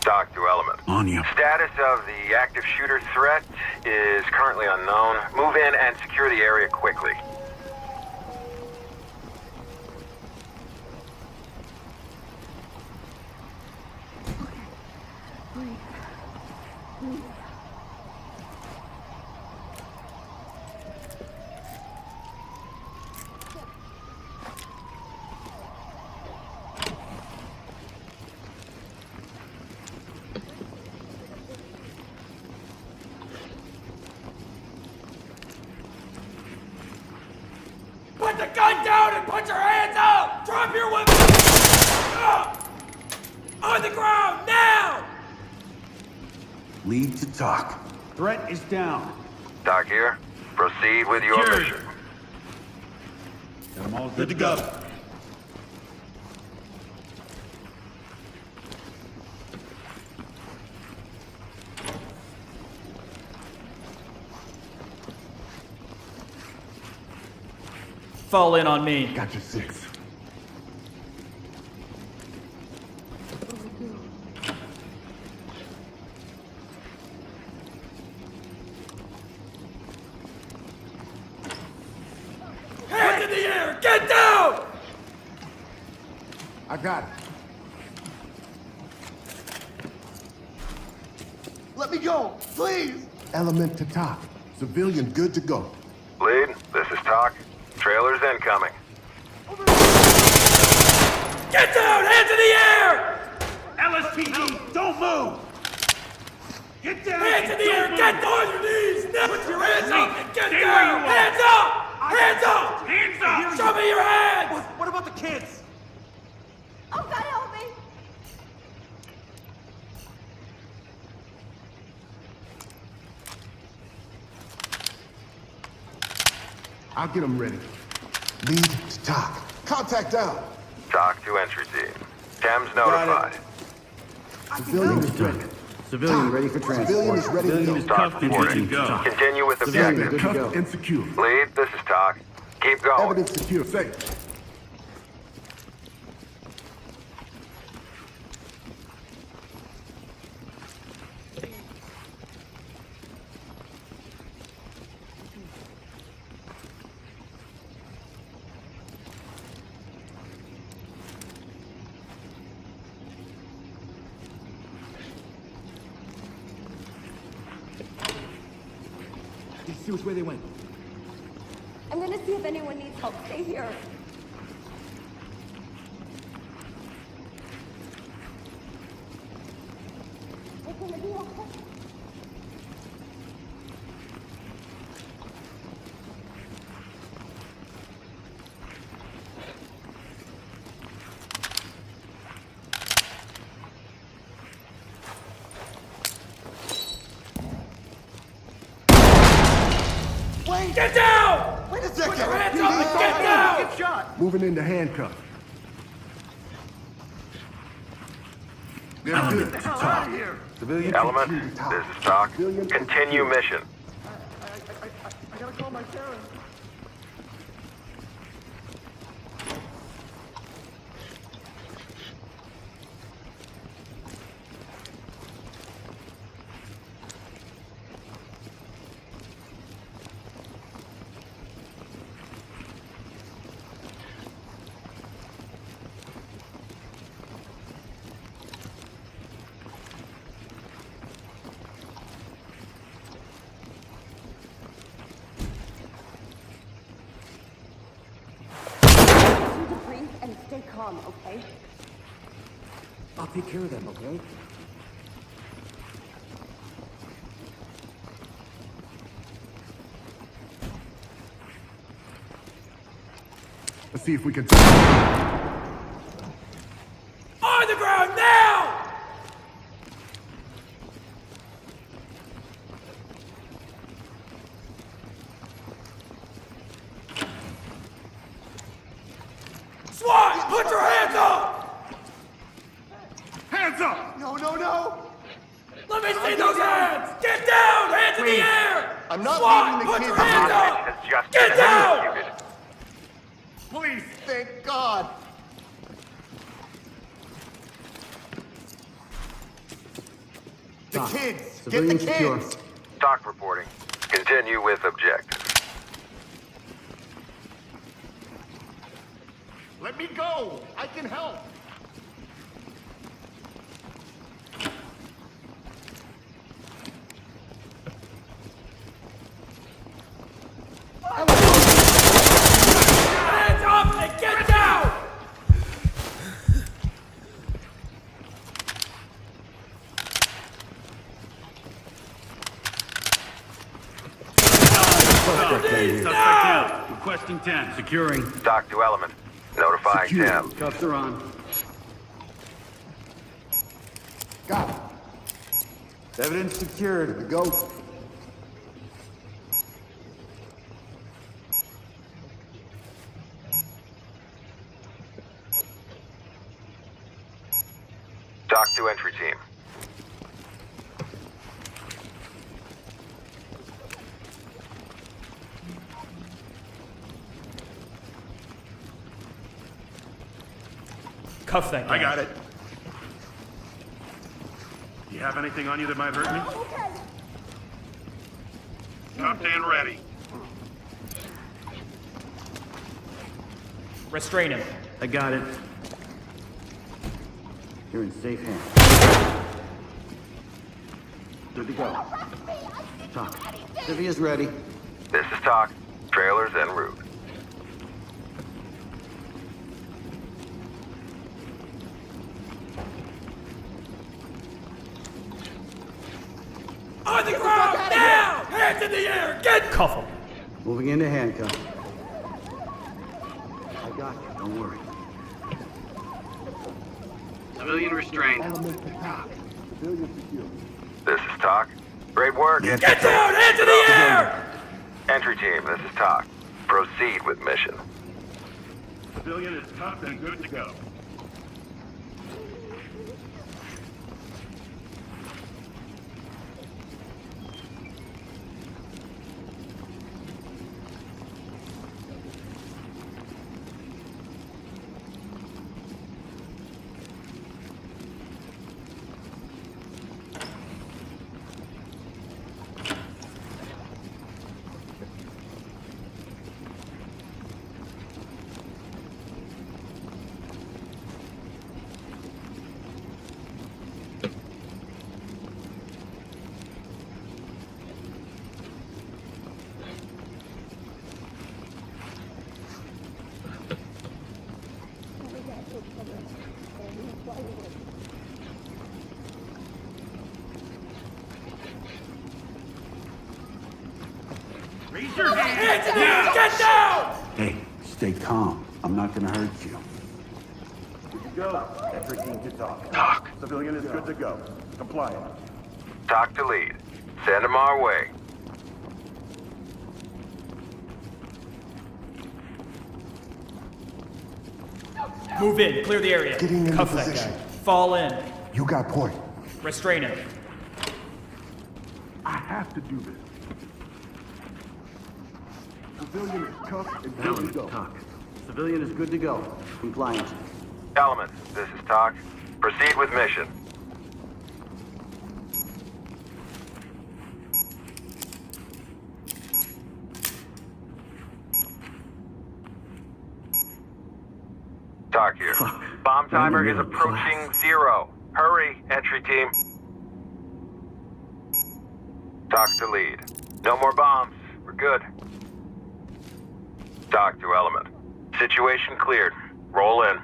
Doc to Element. On you. Status of the active shooter threat is currently unknown. Move in and secure the area quickly. Put the gun down and put your hands up! Drop your weapon! On the ground, now! Lead to talk. Threat is down. Doc here. Proceed with your Secured. mission. Got them all good to go. Fall in on me. Got your 6. Hands in the air! Get down! I got it. Let me go, please! Element to top. Civilian good to go. Lead, this is Doc. Trailers incoming. Get down! Hands in the air! LSPD, don't move! Get down! Hands in the air! Get on your knees! Now put your hands up and get Stay down! where you are. Hands up! Hands up! Hands up! Show me your hands! What about the kids? Oh, God, help me! I'll get them ready. Lead to top. Contact down. Doc to entry team. Thames notified. Civilian is ready. Civilian ready for transport. Civilian is ready to go. Doc Cuffed and good to reporting. go. Continue with Civilian objective. good to go. Cuffed and secure. Lead, this is Doc. Keep going. Evidence secure. Safe. See which way they went. I'm gonna see if anyone needs help. Stay here. It's gonna be okay. Get down! Wait a Put your second. hands up and get down! Get shot! Moving into handcuff. They're Element good. to talk. Civilian Element, Continue to talk. this is Doc. Civilian Continue mission. I gotta call my parents. I need to breathe and stay calm, okay? I'll take care of them, okay? Let's see if we can. On the ground, now! SWAT! Put your hands up! Hands up! No, no, no! Let me see those hands! Get down! Hands in the air! I'm not SWAT! leaving the Put kids your hands behind. up! Has just Get been down! executed. Please, thank God. The Doc, kids! Get the civilian secure. kids! Doc reporting. Continue with objective. Let me go! I can help! Hands up and get down! Suspect down. Requesting 10. Securing. Doc to element. Notifying Secure. Tim. Cuffs are on. Got it. Evidence secured. Here we go. Doc to entry team. Cuff that guy. I got it. You have anything on you that might hurt me? Cuffed and ready. Restrain him. I got it. You're in safe hands. Good to go. Doc, Civia's ready. This is Doc. Trailers en route. On the ground! Now! Hands in the air! Get cuff him! Moving into handcuff. I got you. Don't worry. Civilian restrained. Element to Doc. Civilian secure. This is Doc. Great work. Get down! Hands in the air! Entry team, this is Doc. Proceed with mission. Civilian is cuffed and good to go. Raise your hands! Hands in the air! Get down! Hey, stay calm. I'm not gonna hurt you. Good to go. Entry team to Doc. Doc. Civilian is good to go. Compliant. Doc to lead. Send him our way. Move in. Clear the area. Getting into Cuff that position. guy. Fall in. You got point. Restrain him. I have to do this. Civilian is cuffed and good to Element, go. Doc. Civilian is good to go. Compliant. Element, this is Doc. Proceed with mission. Doc here. Fuck. Bomb timer Running is out of approaching class. 0. Hurry, entry team. Doc to lead. No more bombs. We're good. Doc to element. Situation cleared. Roll in.